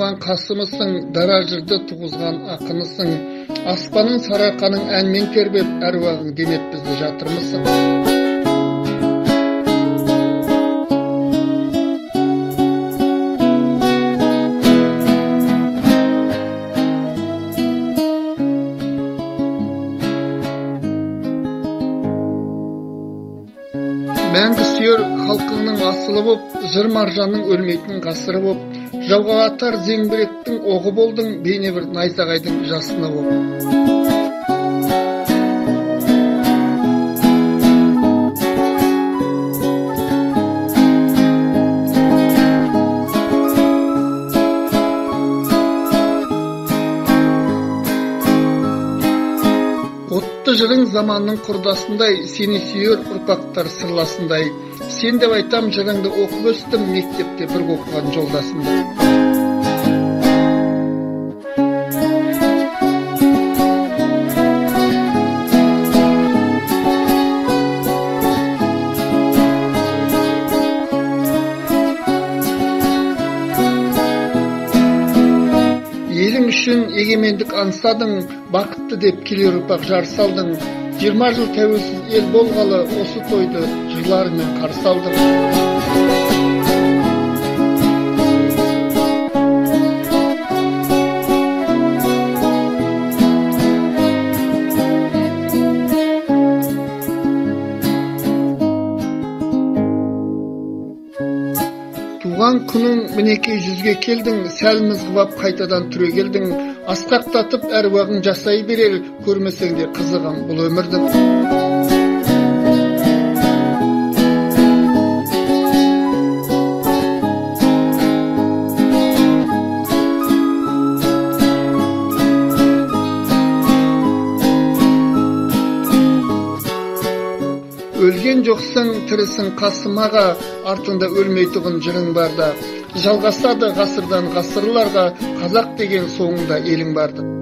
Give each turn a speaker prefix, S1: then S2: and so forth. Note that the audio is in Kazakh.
S1: туған Қасымысың, дара жырды туғызған ақынысың. Аспанын сарыарқаның әнмен тербеп, әруағың демеп бізді жатырмысың. Мәңгі сүйер халқыңның асылы боп, жыр маржанның өлмейтін ғасыры боп, жауға атар зеңбіректің оғы болдың, бейне бір найзағайдың жасыны боп. Отты жырың заманның құрдасындай, сені сүйер ұрпақтар сырласындай. Сен деп айтам, жырыңды оқып өстім, мектепте бір оқыған жолдасымды. Елің үшін егемендік аңсадың, бақытты деп келер ұрпақ жар салдың. 20 жыл тәуелсіз ел болғалы, осы тойды жырларымен қарсы алдың. Туған күнің мінекей 100-ге келдің, сәл мызғып қайтадан түре келдің. Асқақтатып әруағың жасай берер, көрмесең де қызығын бұл өмірдің. Өлген жоқсың, тірісің Қасым аға, артында өлмейтұғын жырың барда. Жалғасады ғасырдан ғасырларға, қазақ деген соңында елің барды.